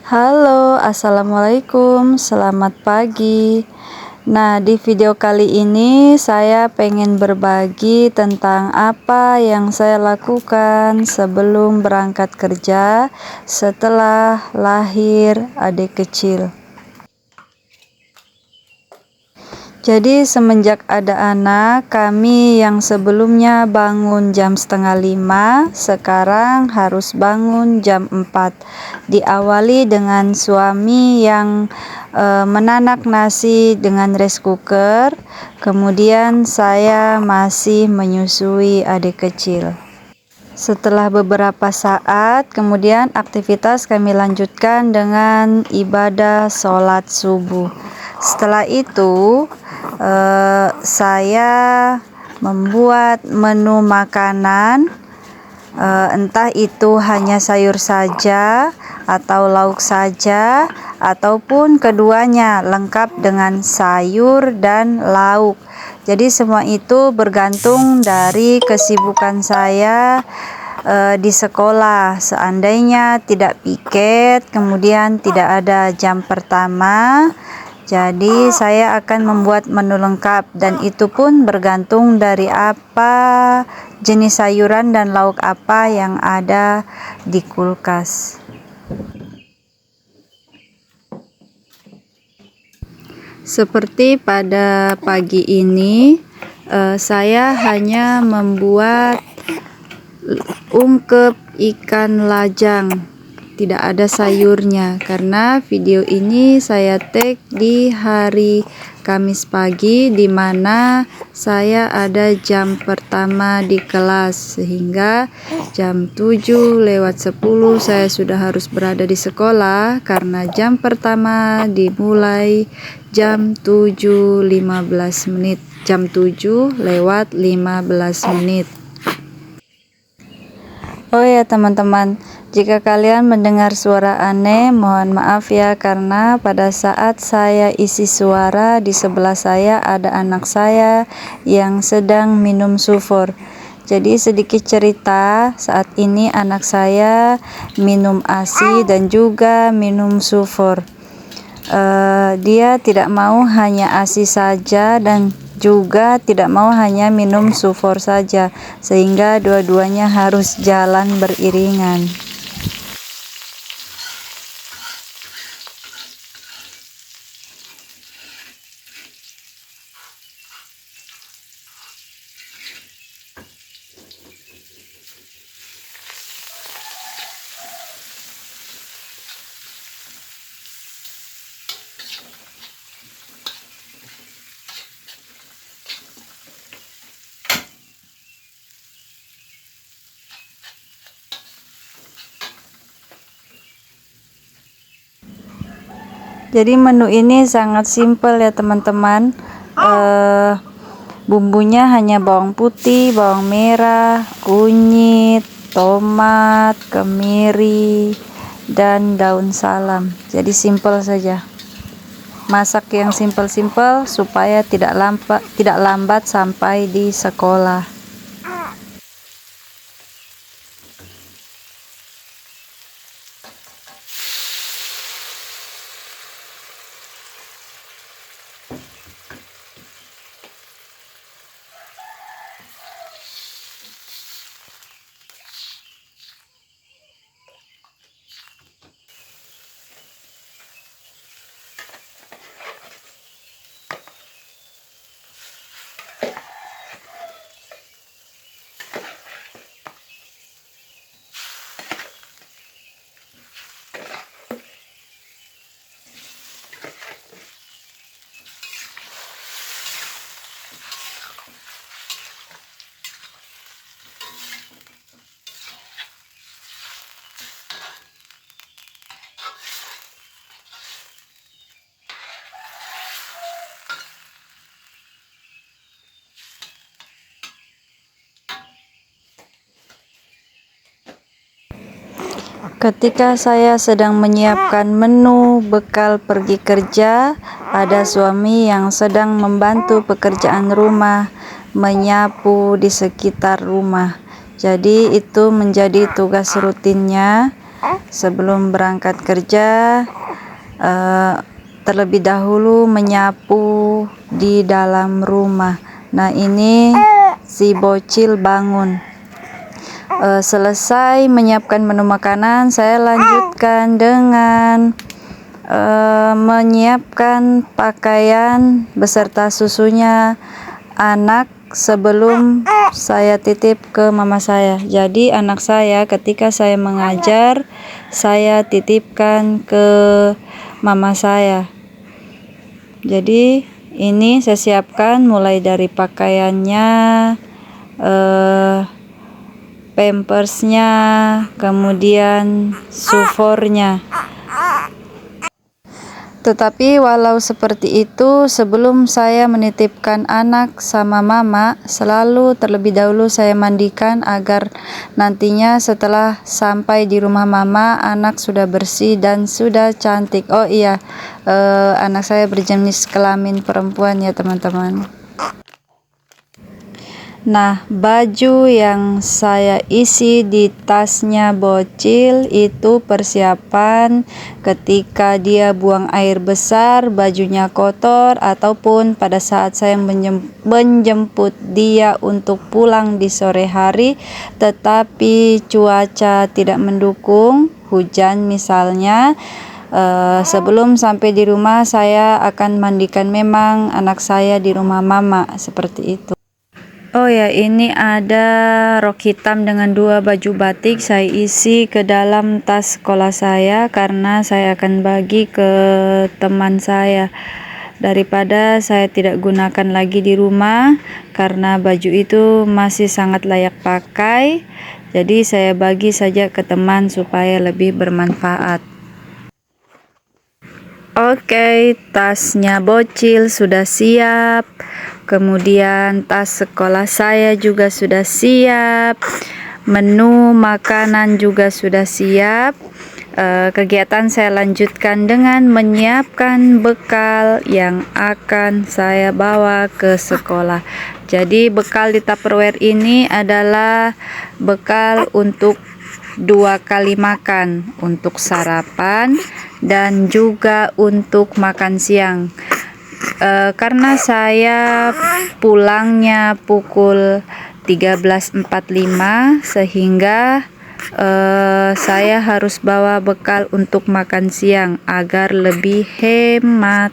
Halo, assalamualaikum, selamat pagi. Nah, di video kali ini saya pengen berbagi tentang apa yang saya lakukan sebelum berangkat kerja setelah lahir adik kecil. Jadi semenjak ada anak, kami yang sebelumnya bangun jam 4:30, sekarang harus bangun jam 4. Diawali dengan suami yang menanak nasi dengan rice cooker, kemudian saya masih menyusui adik kecil. Setelah beberapa saat, kemudian aktivitas kami lanjutkan dengan ibadah sholat subuh. Setelah itu, saya membuat menu makanan, entah itu hanya sayur saja atau lauk saja, ataupun keduanya lengkap dengan sayur dan lauk. Jadi semua itu bergantung dari kesibukan saya di sekolah. Seandainya tidak piket, kemudian tidak ada jam pertama, jadi saya akan membuat menu lengkap, dan itu pun bergantung dari apa jenis sayuran dan lauk apa yang ada di kulkas. Seperti pada pagi ini, saya hanya membuat ungkep ikan lajang, tidak ada sayurnya, karena video ini saya tag di hari Kamis pagi, di mana saya ada jam pertama di kelas, sehingga jam 7:10 saya sudah harus berada di sekolah, karena jam pertama dimulai jam 7:15, jam 7:15. Oh ya teman-teman, jika kalian mendengar suara aneh, mohon maaf ya, karena pada saat saya isi suara, di sebelah saya ada anak saya yang sedang minum sufor. Jadi sedikit cerita, saat ini anak saya minum ASI dan juga minum sufor. Dia tidak mau hanya ASI saja dan juga tidak mau hanya minum sufor saja, sehingga dua-duanya harus jalan beriringan. Jadi menu ini sangat simpel ya teman-teman. Bumbunya hanya bawang putih, bawang merah, kunyit, tomat, kemiri, dan daun salam. Jadi simpel saja. Masak yang simpel-simpel supaya tidak lambat sampai di sekolah. Ketika saya sedang menyiapkan menu bekal pergi kerja, ada suami yang sedang membantu pekerjaan rumah, menyapu di sekitar rumah. Jadi itu menjadi tugas rutinnya. sebelum berangkat kerja terlebih dahulu menyapu di dalam rumah. Nah, ini si bocil bangun. Selesai menyiapkan menu makanan, saya lanjutkan dengan menyiapkan pakaian beserta susunya anak sebelum saya titip ke mama saya. Jadi anak saya ketika saya mengajar, saya titipkan ke mama saya. Jadi ini saya siapkan mulai dari pakaiannya, pampersnya, kemudian sufornya. Tetapi walau seperti itu, sebelum saya menitipkan anak sama mama, selalu terlebih dahulu saya mandikan agar nantinya setelah sampai di rumah mama, anak sudah bersih dan sudah cantik. Oh iya, anak saya berjenis kelamin perempuan ya teman-teman. Nah, baju yang saya isi di tasnya bocil itu persiapan ketika dia buang air besar, bajunya kotor, ataupun pada saat saya menjemput dia untuk pulang di sore hari, tetapi cuaca tidak mendukung, hujan misalnya. Sebelum sampai di rumah, saya akan mandikan memang anak saya di rumah mama, seperti itu. Oh ya, ini ada rok hitam dengan 2 baju batik saya isi ke dalam tas sekolah saya karena saya akan bagi ke teman saya. Daripada saya tidak gunakan lagi di rumah karena baju itu masih sangat layak pakai, jadi saya bagi saja ke teman supaya lebih bermanfaat. Oke, tasnya bocil sudah siap. Kemudian tas sekolah saya juga sudah siap. Menu makanan juga sudah siap. Kegiatan saya lanjutkan dengan menyiapkan bekal yang akan saya bawa ke sekolah. Jadi bekal di Tupperware ini adalah bekal untuk 2 kali makan, untuk sarapan dan juga untuk makan siang. Karena saya pulangnya pukul 13.45 sehingga saya harus bawa bekal untuk makan siang agar lebih hemat.